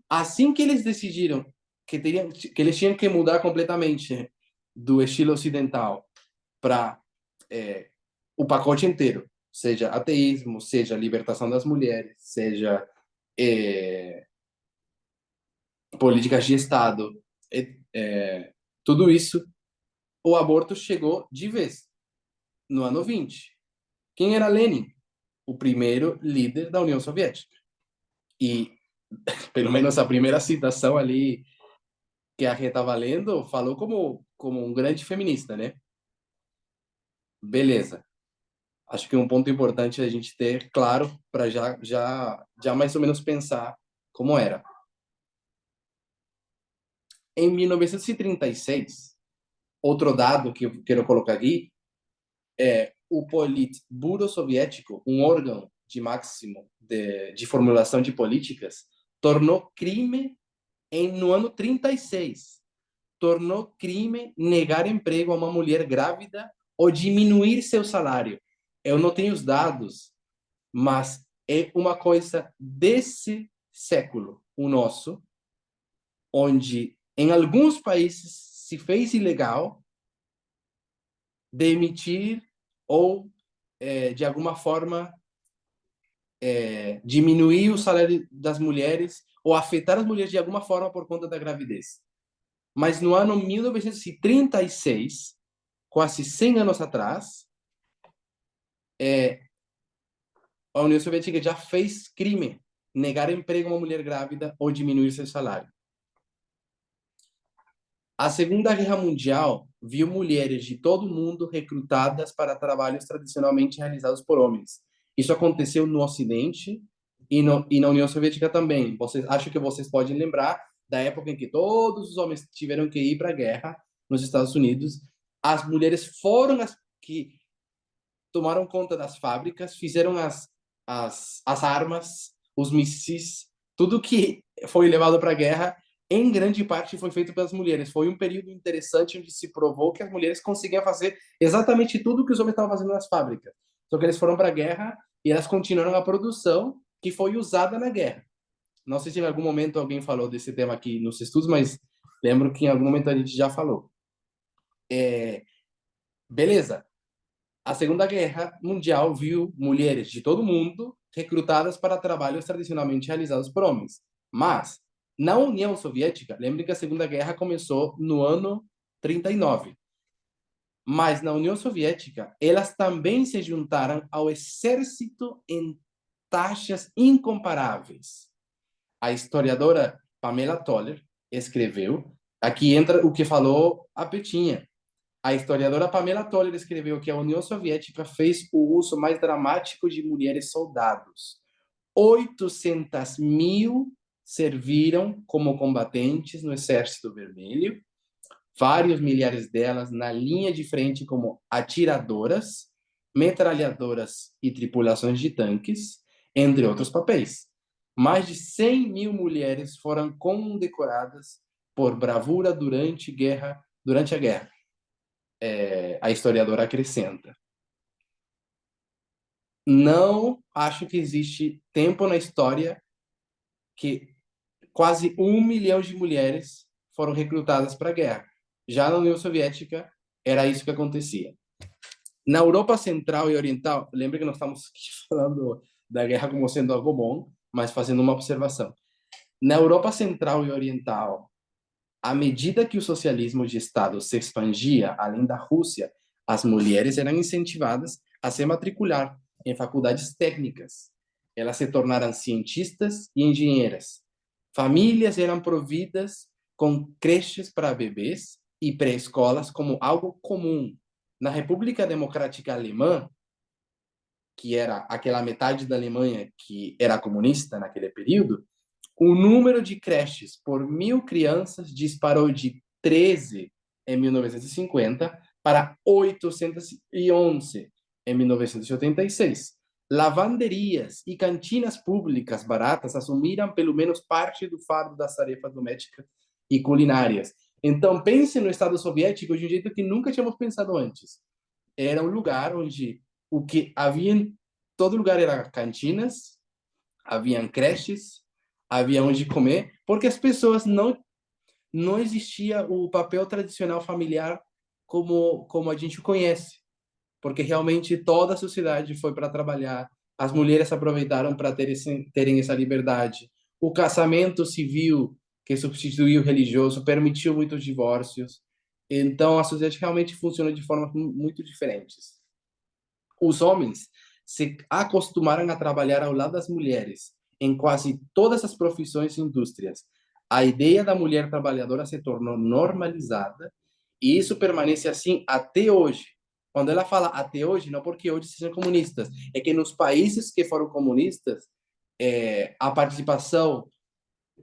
assim que eles decidiram que eles tinham que mudar completamente do estilo ocidental para o pacote inteiro, seja ateísmo, seja libertação das mulheres, seja políticas de Estado, tudo isso, o aborto chegou de vez no ano 20. Quem era Lenin? O primeiro líder da União Soviética. E, pelo menos a primeira citação ali que a Rê estava lendo, falou como um grande feminista, né? Beleza. Acho que um ponto importante é a gente ter claro para já mais ou menos pensar como era. Em 1936, outro dado que eu quero colocar aqui é o Politburo soviético, um órgão de máximo de formulação de políticas, tornou crime no ano 36. Tornou crime negar emprego a uma mulher grávida ou diminuir seu salário. Eu não tenho os dados, mas é uma coisa desse século, o nosso, onde em alguns países se fez ilegal demitir ou, de alguma forma, diminuir o salário das mulheres ou afetar as mulheres de alguma forma por conta da gravidez. Mas no ano 1936, quase 100 anos atrás, a União Soviética já fez crime negar emprego a uma mulher grávida ou diminuir seu salário. A Segunda Guerra Mundial viu mulheres de todo o mundo recrutadas para trabalhos tradicionalmente realizados por homens. Isso aconteceu no Ocidente e na União Soviética também. Acho que vocês podem lembrar da época em que todos os homens tiveram que ir para a guerra nos Estados Unidos. As mulheres foram as que tomaram conta das fábricas, fizeram as armas, os mísseis, tudo que foi levado para a guerra, em grande parte foi feito pelas mulheres. Foi um período interessante onde se provou que as mulheres conseguiam fazer exatamente tudo que os homens estavam fazendo nas fábricas. Só que eles foram para a guerra e elas continuaram a produção que foi usada na guerra. Não sei se em algum momento alguém falou desse tema aqui nos estudos, mas lembro que em algum momento a gente já falou. Beleza. A Segunda Guerra Mundial viu mulheres de todo mundo recrutadas para trabalhos tradicionalmente realizados por homens. Mas, na União Soviética, lembre que a Segunda Guerra começou no ano 39. Mas na União Soviética, elas também se juntaram ao exército em taxas incomparáveis. A historiadora Pamela Toller escreveu, aqui entra o que falou a Petinha. A historiadora Pamela Toller escreveu que a União Soviética fez o uso mais dramático de mulheres soldados. 800.000 serviram como combatentes no Exército Vermelho, vários milhares delas na linha de frente como atiradoras, metralhadoras e tripulações de tanques, entre outros papéis. Mais de 100.000 mulheres foram condecoradas por bravura durante a guerra. A historiadora acrescenta. Não acho que existe tempo na história que quase 1 milhão de mulheres foram recrutadas para a guerra. Já na União Soviética, era isso que acontecia. Na Europa Central e Oriental, lembra que nós estamos falando da guerra como sendo algo bom, mas fazendo uma observação. Na Europa Central e Oriental, à medida que o socialismo de Estado se expandia além da Rússia, as mulheres eram incentivadas a se matricular em faculdades técnicas. Elas se tornaram cientistas e engenheiras. Famílias eram providas com creches para bebês e pré-escolas como algo comum. Na República Democrática Alemã, que era aquela metade da Alemanha que era comunista naquele período, o número de creches por 1.000 crianças disparou de 13 em 1950 para 811 em 1986. Lavanderias e cantinas públicas baratas assumiram pelo menos parte do fardo das tarefas domésticas e culinárias. Então, pense no Estado Soviético de um jeito que nunca tínhamos pensado antes. Era um lugar onde o que havia em todo lugar era cantinas, haviam creches, havia onde comer, porque as pessoas não existia o papel tradicional familiar como a gente conhece, porque realmente toda a sociedade foi para trabalhar, as mulheres aproveitaram para terem essa liberdade. O casamento civil, que substituiu o religioso, permitiu muitos divórcios. Então, a sociedade realmente funciona de formas muito diferentes. Os homens se acostumaram a trabalhar ao lado das mulheres em quase todas as profissões e indústrias. A ideia da mulher trabalhadora se tornou normalizada e isso permanece assim até hoje. Quando ela fala até hoje, não porque hoje sejam comunistas, é que nos países que foram comunistas, a participação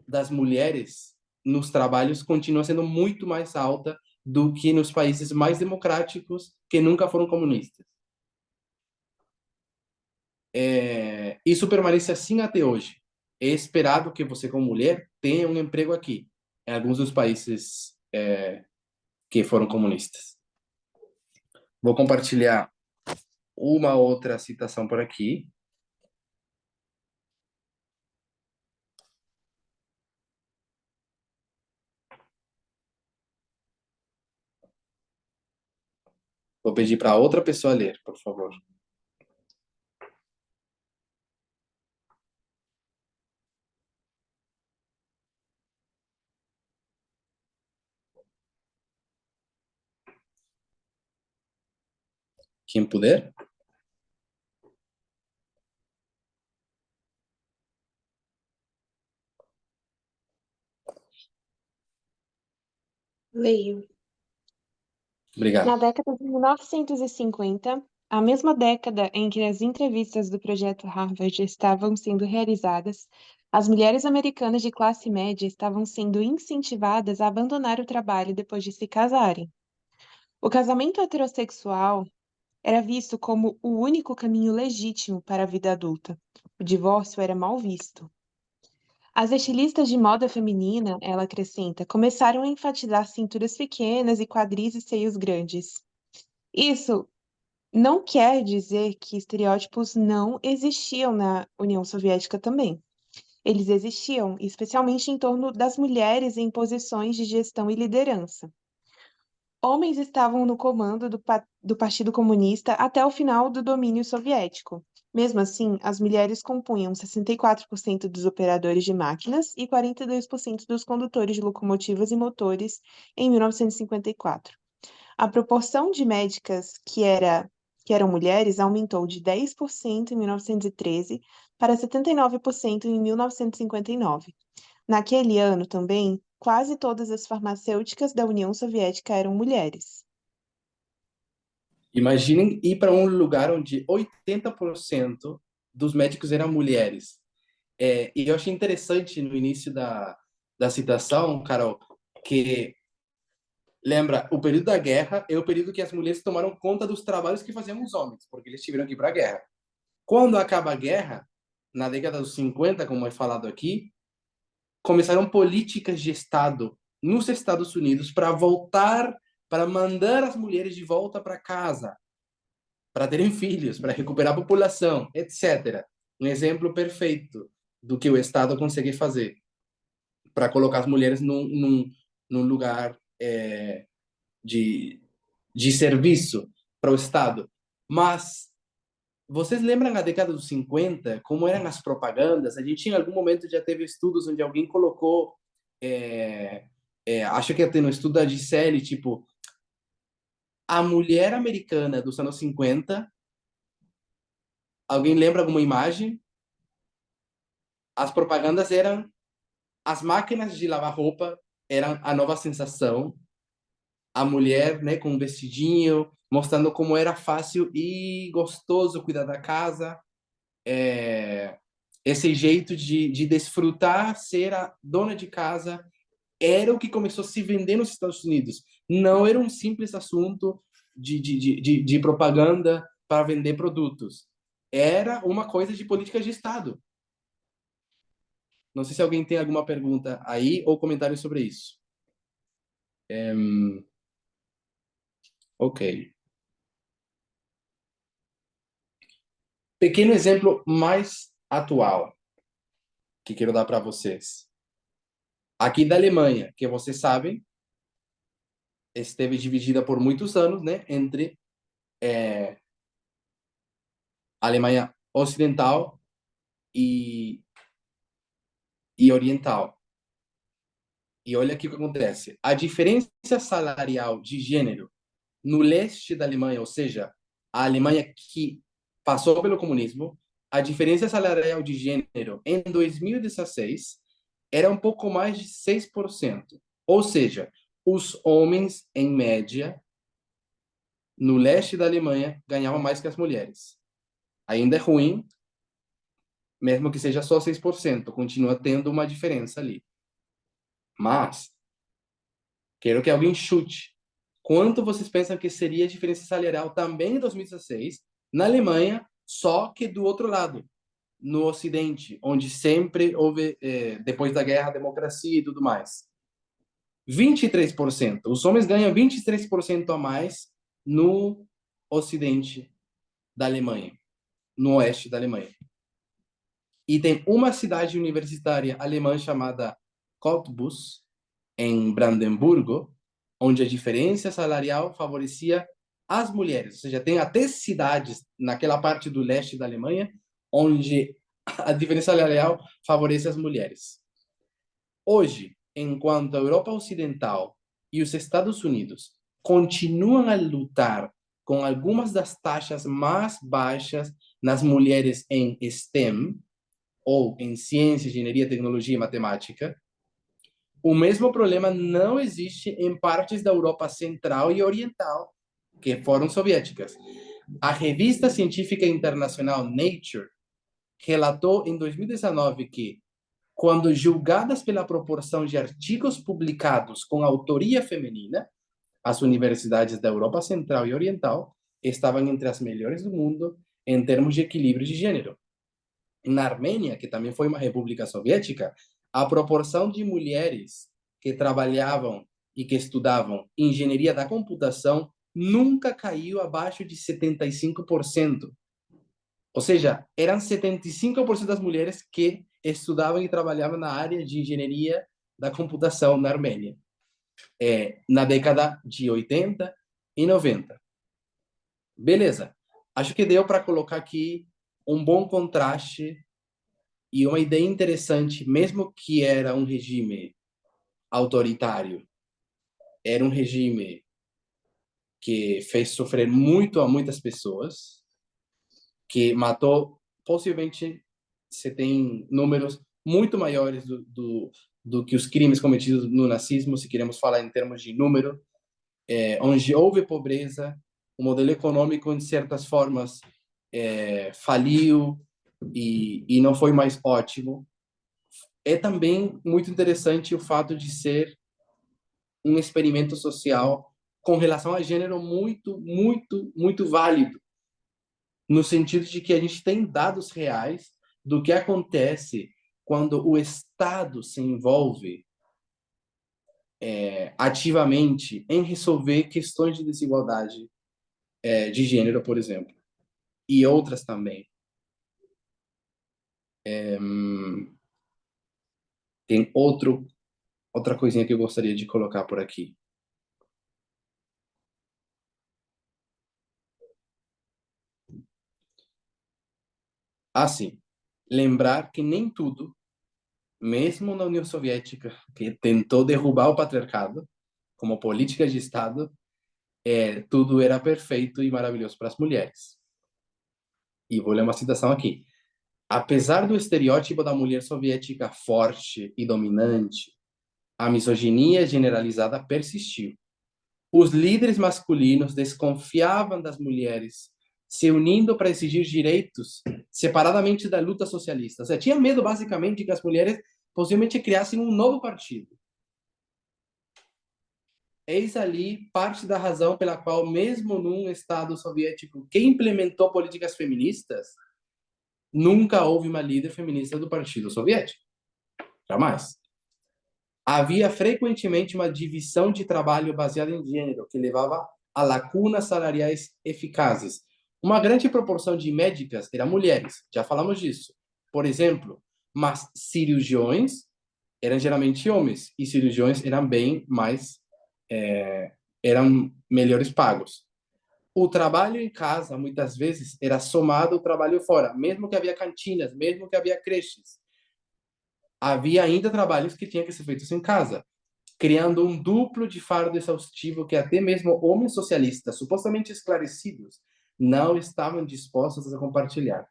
das mulheres nos trabalhos continua sendo muito mais alta do que nos países mais democráticos que nunca foram comunistas. Isso permanece assim até hoje. É esperado que você, como mulher, tenha um emprego aqui, em alguns dos países que foram comunistas. Vou compartilhar uma outra citação por aqui. Vou pedir para outra pessoa ler, por favor. Quem puder? Leio. Obrigado. Na década de 1950, a mesma década em que as entrevistas do projeto Harvard estavam sendo realizadas, as mulheres americanas de classe média estavam sendo incentivadas a abandonar o trabalho depois de se casarem. O casamento heterossexual era visto como o único caminho legítimo para a vida adulta. O divórcio era mal visto. As estilistas de moda feminina, ela acrescenta, começaram a enfatizar cinturas pequenas e quadris e seios grandes. Isso não quer dizer que estereótipos não existiam na União Soviética também. Eles existiam, especialmente em torno das mulheres em posições de gestão e liderança. Homens estavam no comando do Partido Comunista até o final do domínio soviético. Mesmo assim, as mulheres compunham 64% dos operadores de máquinas e 42% dos condutores de locomotivas e motores em 1954. A proporção de médicas que eram mulheres aumentou de 10% em 1913 para 79% em 1959. Naquele ano também, quase todas as farmacêuticas da União Soviética eram mulheres. Imaginem ir para um lugar onde 80% dos médicos eram mulheres. E eu achei interessante no início da citação, Carol, que lembra, o período da guerra é o período que as mulheres tomaram conta dos trabalhos que faziam os homens, porque eles tiveram que ir para a guerra. Quando acaba a guerra, na década dos 50, como é falado aqui, começaram políticas de Estado nos Estados Unidos para mandar as mulheres de volta para casa, para terem filhos, para recuperar a população, etc. Um exemplo perfeito do que o Estado consegue fazer para colocar as mulheres num lugar de serviço para o Estado. Mas vocês lembram a década dos 50, como eram as propagandas? A gente em algum momento já teve estudos onde alguém colocou, acho que até no estudo da Gisele, tipo, a mulher americana dos anos 50, alguém lembra alguma imagem? As propagandas eram as máquinas de lavar roupa, eram a nova sensação, a mulher, né, com um vestidinho, mostrando como era fácil e gostoso cuidar da casa, esse jeito de desfrutar ser a dona de casa era o que começou a se vender nos Estados Unidos. Não era um simples assunto de propaganda para vender produtos. Era uma coisa de política de Estado. Não sei se alguém tem alguma pergunta aí ou comentário sobre isso. Ok. Pequeno exemplo mais atual que quero dar para vocês. Aqui da Alemanha, que vocês sabem, esteve dividida por muitos anos, né, entre a Alemanha Ocidental e Oriental. E olha aqui o que acontece. A diferença salarial de gênero no leste da Alemanha, ou seja, a Alemanha que passou pelo comunismo, a diferença salarial de gênero em 2016 era um pouco mais de 6%. Ou seja, os homens, em média, no leste da Alemanha, ganhavam mais que as mulheres. Ainda é ruim, mesmo que seja só 6%, continua tendo uma diferença ali. Mas, quero que alguém chute. Quanto vocês pensam que seria a diferença salarial também em 2016 na Alemanha, só que do outro lado, no Ocidente, onde sempre houve, depois da guerra, democracia e tudo mais? 23%. Os homens ganham 23% a mais no Ocidente da Alemanha, no Oeste da Alemanha. E tem uma cidade universitária alemã chamada Cottbus, em Brandemburgo, onde a diferença salarial favorecia as mulheres. Ou seja, tem até cidades naquela parte do leste da Alemanha onde a diferença salarial favorece as mulheres. Hoje, enquanto a Europa Ocidental e os Estados Unidos continuam a lutar com algumas das taxas mais baixas nas mulheres em STEM, ou em ciência, engenharia, tecnologia e matemática, o mesmo problema não existe em partes da Europa Central e Oriental, que foram soviéticas. A revista científica internacional Nature relatou em 2019 que, quando julgadas pela proporção de artigos publicados com autoria feminina, as universidades da Europa Central e Oriental estavam entre as melhores do mundo em termos de equilíbrio de gênero. Na Armênia, que também foi uma república soviética, a proporção de mulheres que trabalhavam e que estudavam engenharia da computação nunca caiu abaixo de 75%. Ou seja, eram 75% das mulheres que estudavam e trabalhavam na área de engenharia da computação na Armênia, na década de 80 e 90. Beleza. Acho que deu para colocar aqui um bom contraste e uma ideia interessante, mesmo que era um regime autoritário, era um regime que fez sofrer muito a muitas pessoas, que matou, possivelmente, você tem números muito maiores do que os crimes cometidos no nazismo, se queremos falar em termos de número, onde houve pobreza, o modelo econômico, de certas formas, faliu e não foi mais ótimo. É também muito interessante o fato de ser um experimento social com relação a gênero muito, muito, muito válido, no sentido de que a gente tem dados reais do que acontece quando o Estado se envolve ativamente em resolver questões de desigualdade de gênero, por exemplo, e outras também. Tem outra coisinha que eu gostaria de colocar por aqui. Assim, lembrar que nem tudo, mesmo na União Soviética, que tentou derrubar o patriarcado como política de Estado, tudo era perfeito e maravilhoso para as mulheres. E vou ler uma citação aqui. Apesar do estereótipo da mulher soviética forte e dominante, a misoginia generalizada persistiu. Os líderes masculinos desconfiavam das mulheres, se unindo para exigir direitos separadamente da luta socialista. Ou seja, tinha medo, basicamente, de que as mulheres possivelmente criassem um novo partido. Eis ali parte da razão pela qual, mesmo num Estado soviético que implementou políticas feministas, nunca houve uma líder feminista do Partido Soviético. Jamais. Havia frequentemente uma divisão de trabalho baseada em gênero, que levava a lacunas salariais eficazes. Uma grande proporção de médicas eram mulheres, já falamos disso. Por exemplo, mas cirurgiões eram geralmente homens, e cirurgiões eram bem mais, eram melhores pagos. O trabalho em casa, muitas vezes, era somado ao trabalho fora, mesmo que havia cantinas, mesmo que havia creches. Havia ainda trabalhos que tinham que ser feitos em casa, criando um duplo de fardo exaustivo que até mesmo homens socialistas, supostamente esclarecidos, não estavam dispostos a compartilhar.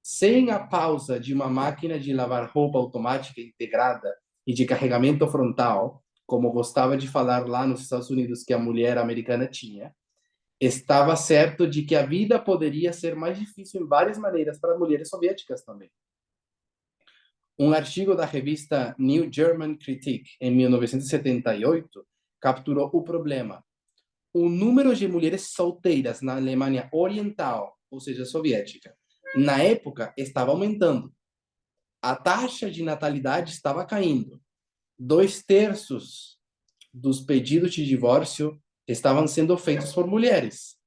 Sem a pausa de uma máquina de lavar roupa automática integrada e de carregamento frontal, como gostava de falar lá nos Estados Unidos que a mulher americana tinha, estava certo de que a vida poderia ser mais difícil em várias maneiras para as mulheres soviéticas também. Um artigo da revista New German Critique, em 1978, capturou o problema. O número de mulheres solteiras na Alemanha Oriental, ou seja, soviética, na época estava aumentando. A taxa de natalidade estava caindo. 2/3 dos pedidos de divórcio estavam sendo feitos por mulheres.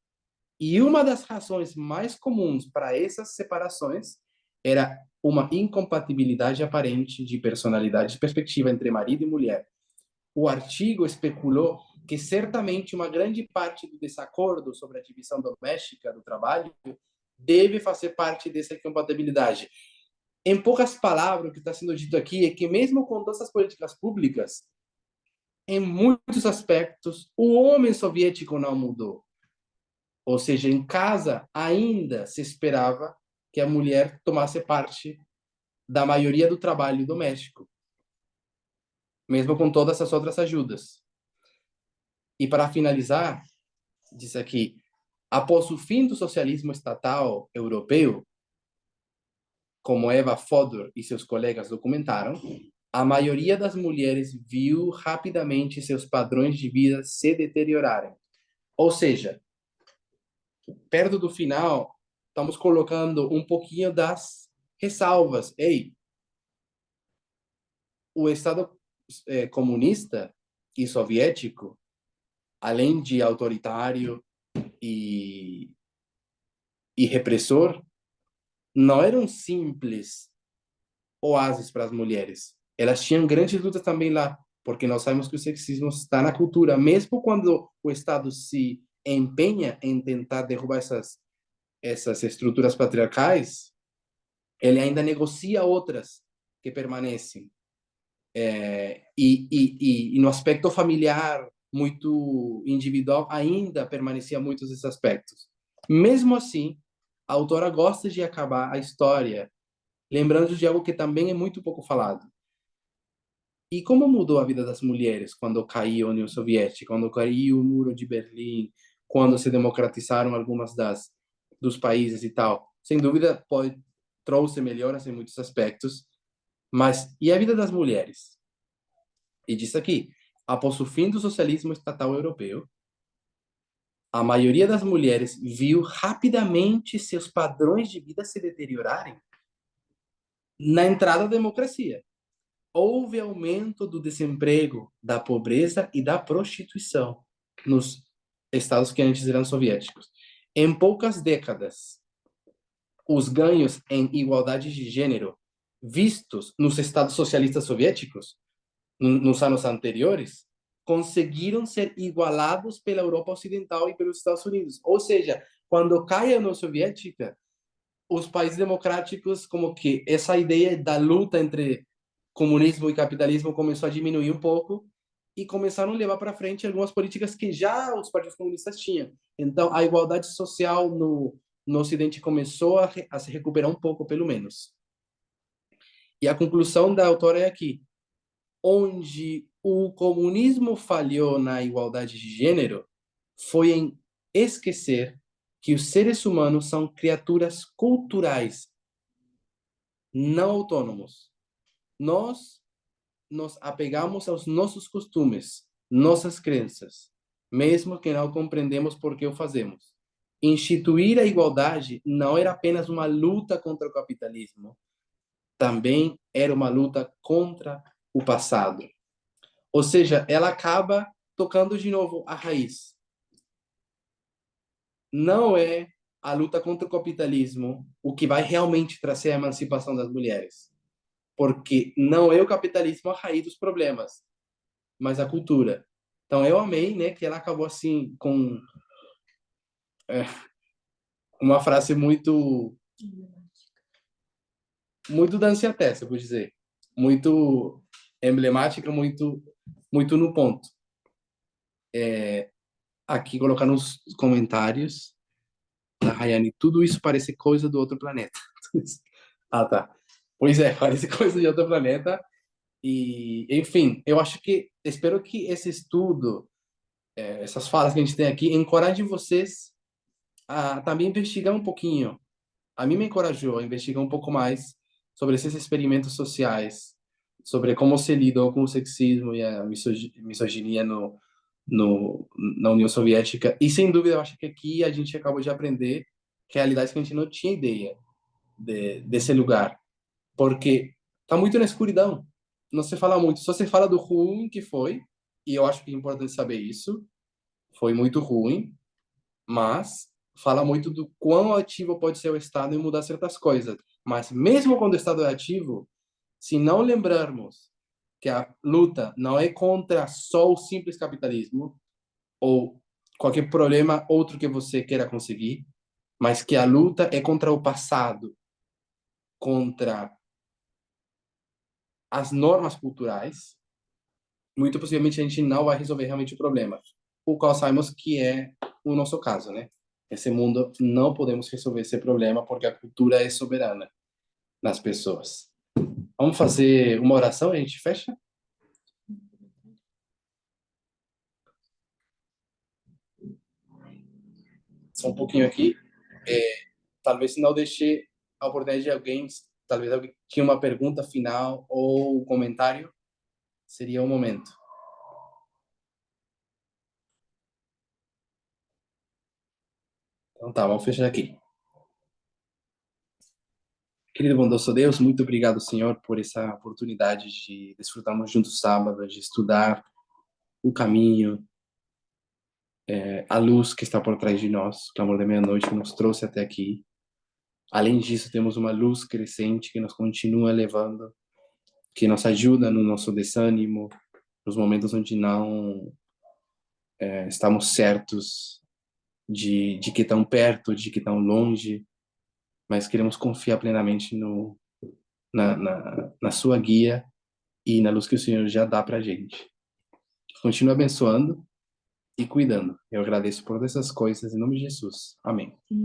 E uma das razões mais comuns para essas separações era uma incompatibilidade aparente de personalidade e perspectiva entre marido e mulher. O artigo especulou que certamente uma grande parte do desacordo sobre a divisão doméstica do trabalho deve fazer parte dessa incompatibilidade. Em poucas palavras, o que está sendo dito aqui é que mesmo com todas as políticas públicas, em muitos aspectos, o homem soviético não mudou. Ou seja, em casa ainda se esperava que a mulher tomasse parte da maioria do trabalho doméstico, mesmo com todas as outras ajudas. E para finalizar, diz aqui, após o fim do socialismo estatal europeu, como Eva Fodor e seus colegas documentaram, a maioria das mulheres viu rapidamente seus padrões de vida se deteriorarem. Ou seja, perto do final, estamos colocando um pouquinho das ressalvas. Ei, o Estado comunista e soviético, além de autoritário e repressor, não era um simples oásis para as mulheres. Elas tinham grandes lutas também lá, porque nós sabemos que o sexismo está na cultura, mesmo quando o Estado se empenha em tentar derrubar essas estruturas patriarcais, ele ainda negocia outras que permanecem. E no aspecto familiar, muito individual, ainda permanecia muitos desses aspectos. Mesmo assim, a autora gosta de acabar a história lembrando de algo que também é muito pouco falado. E como mudou a vida das mulheres quando caiu a União Soviética, quando caiu o Muro de Berlim, quando se democratizaram algumas dos países e tal? Sem dúvida, trouxe melhoras em muitos aspectos, mas e a vida das mulheres? E diz aqui, após o fim do socialismo estatal europeu, a maioria das mulheres viu rapidamente seus padrões de vida se deteriorarem na entrada da democracia. Houve aumento do desemprego, da pobreza e da prostituição nos estados que antes eram soviéticos. Em poucas décadas, os ganhos em igualdade de gênero vistos nos estados socialistas soviéticos, nos anos anteriores, conseguiram ser igualados pela Europa Ocidental e pelos Estados Unidos. Ou seja, quando cai a União Soviética, os países democráticos, como que essa ideia da luta entre comunismo e capitalismo começou a diminuir um pouco e começaram a levar para frente algumas políticas que já os partidos comunistas tinham. Então, a igualdade social no Ocidente começou a se recuperar um pouco, pelo menos. E a conclusão da autora é aqui, onde o comunismo falhou na igualdade de gênero foi em esquecer que os seres humanos são criaturas culturais, não autônomos. Nós nos apegamos aos nossos costumes, nossas crenças, mesmo que não compreendemos por que o fazemos. Instituir a igualdade não era apenas uma luta contra o capitalismo, também era uma luta contra o passado. Ou seja, ela acaba tocando de novo a raiz. Não é a luta contra o capitalismo o que vai realmente trazer a emancipação das mulheres. Porque não é o capitalismo a raiz dos problemas, mas a cultura. Então, eu amei, né, que ela acabou assim com uma frase muito dança testa, eu vou dizer. Muito emblemática, muito no ponto. Aqui colocar nos comentários da Rayane, tudo isso parece coisa do outro planeta. Ah, tá. Pois é, parece coisa de outro planeta. E, enfim, eu acho que, espero que esse estudo, essas falas que a gente tem aqui, encorajem vocês a também investigar um pouquinho. A mim me encorajou a investigar um pouco mais sobre esses experimentos sociais, sobre como se lidou com o sexismo e a misoginia na União Soviética. E, sem dúvida, eu acho que aqui a gente acabou de aprender realidades que a gente não tinha ideia desse lugar. Porque tá muito na escuridão. Não se fala muito. Só se fala do ruim que foi, e eu acho que é importante saber isso. Foi muito ruim, mas fala muito do quão ativo pode ser o Estado em mudar certas coisas. Mas mesmo quando o Estado é ativo, se não lembrarmos que a luta não é contra só o simples capitalismo ou qualquer problema outro que você queira conseguir, mas que a luta é contra o passado, contra as normas culturais, muito possivelmente a gente não vai resolver realmente o problema. O qual sabemos que é o nosso caso, né? Esse mundo não podemos resolver esse problema porque a cultura é soberana nas pessoas. Vamos fazer uma oração e a gente fecha? Só um pouquinho aqui. Talvez não deixe a oportunidade de alguém, talvez alguém tinha uma pergunta final ou um comentário, seria o momento. Então tá, vamos fechar aqui. Querido bondoso Deus, muito obrigado, Senhor, por essa oportunidade de desfrutarmos juntos sábado, de estudar o caminho, a luz que está por trás de nós, o clamor da meia-noite que nos trouxe até aqui. Além disso, temos uma luz crescente que nos continua levando, que nos ajuda no nosso desânimo, nos momentos onde não estamos certos de que tão perto, de que tão longe, mas queremos confiar plenamente na sua guia e na luz que o Senhor já dá para a gente. Continua abençoando e cuidando. Eu agradeço por essas coisas em nome de Jesus. Amém.